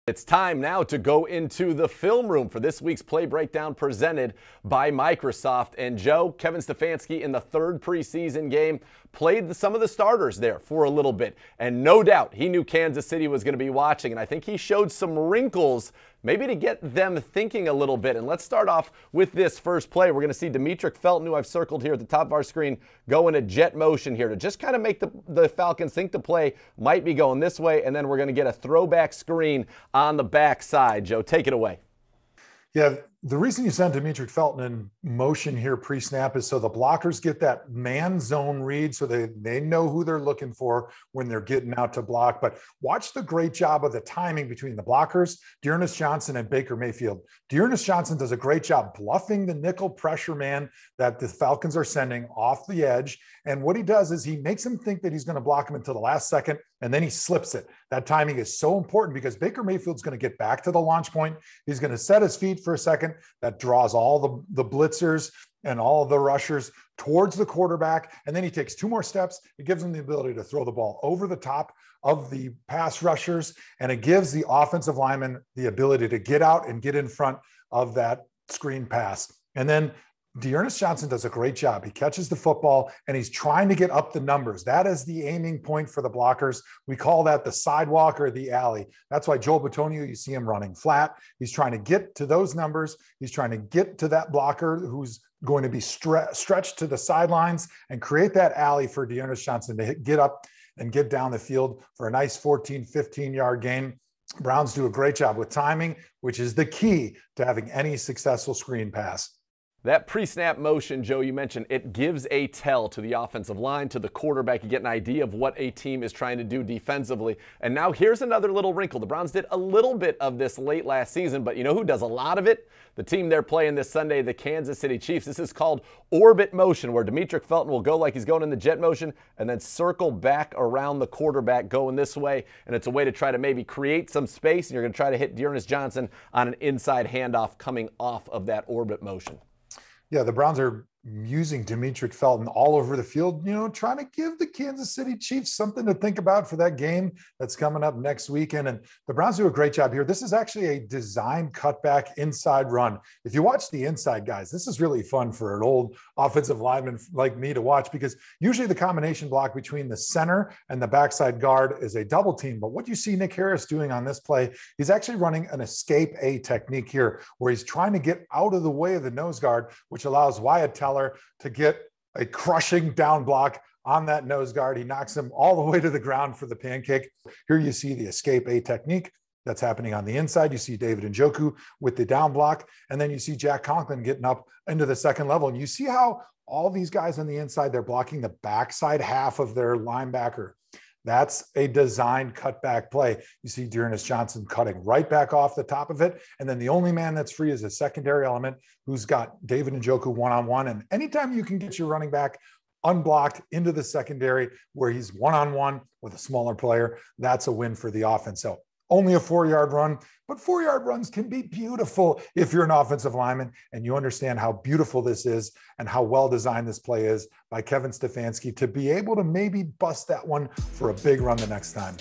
It's time now to go into the film room for this week's play breakdown presented by Microsoft. And Joe, Kevin Stefanski in the third preseason game played some of the starters there for a little bit. And no doubt he knew Kansas City was going to be watching. And I think he showed some wrinkles maybe to get them thinking a little bit. And let's start off with this first play. We're going to see Demetric Felton, who I've circled here at the top of our screen, go in a jet motion here to just kind of make the Falcons think the play might be going this way. And then we're going to get a throwback screen on the backside. Joe, take it away. Yeah, the reason you send Demetric Felton in motion here pre-snap is so the blockers get that man zone read so they know who they're looking for when they're getting out to block. But watch the great job of the timing between the blockers, Dearness Johnson and Baker Mayfield. Dearness Johnson does a great job bluffing the nickel pressure man that the Falcons are sending off the edge. And what he does is he makes him think that he's going to block him until the last second, and then he slips it. That timing is so important because Baker Mayfield's going to get back to the launch point. He's going to set his feet for a second. That draws all the blitzers and all the rushers towards the quarterback. And then he takes two more steps. It gives him the ability to throw the ball over the top of the pass rushers. And it gives the offensive lineman the ability to get out and get in front of that screen pass. And then Dearness Johnson does a great job. He catches the football and he's trying to get up the numbers. That is the aiming point for the blockers. We call that the sidewalk or the alley. That's why Joel Bitonio, you see him running flat. He's trying to get to those numbers. He's trying to get to that blocker who's going to be stretched to the sidelines and create that alley for Dearness Johnson to get up and get down the field for a nice 14, 15-yard gain. Browns do a great job with timing, which is the key to having any successful screen pass. That pre-snap motion, Joe, you mentioned, it gives a tell to the offensive line, to the quarterback. You get an idea of what a team is trying to do defensively. And now here's another little wrinkle. The Browns did a little bit of this late last season, but you know who does a lot of it? The team they're playing this Sunday, the Kansas City Chiefs. This is called orbit motion, where Demetric Felton will go like he's going in the jet motion and then circle back around the quarterback going this way. And it's a way to try to maybe create some space, and you're going to try to hit Dearness Johnson on an inside handoff coming off of that orbit motion. Yeah, the Browns are using Demetric Felton all over the field, trying to give the Kansas City Chiefs something to think about for that game that's coming up next weekend. And the Browns do a great job here. This is actually a designed cutback inside run. If you watch the inside, guys, this is really fun for an old offensive lineman like me to watch, because usually the combination block between the center and the backside guard is a double team. But what you see Nick Harris doing on this play, he's actually running an escape A technique here, where he's trying to get out of the way of the nose guard, which allows Wyatt Teller to get a crushing down block on that nose guard. He knocks him all the way to the ground for the pancake. Here you see the escape A technique that's happening on the inside. You see David Njoku with the down block, and then you see Jack Conklin getting up into the second level. And you see how all these guys on the inside, they're blocking the backside half of their linebacker. That's a designed cutback play. You see Dearness Johnson cutting right back off the top of it. And then the only man that's free is a secondary element who's got David Njoku one-on-one. And anytime you can get your running back unblocked into the secondary where he's one-on-one with a smaller player, that's a win for the offense. So only a 4-yard run, but 4-yard runs can be beautiful if you're an offensive lineman and you understand how beautiful this is and how well designed this play is by Kevin Stefanski to be able to maybe bust that one for a big run the next time.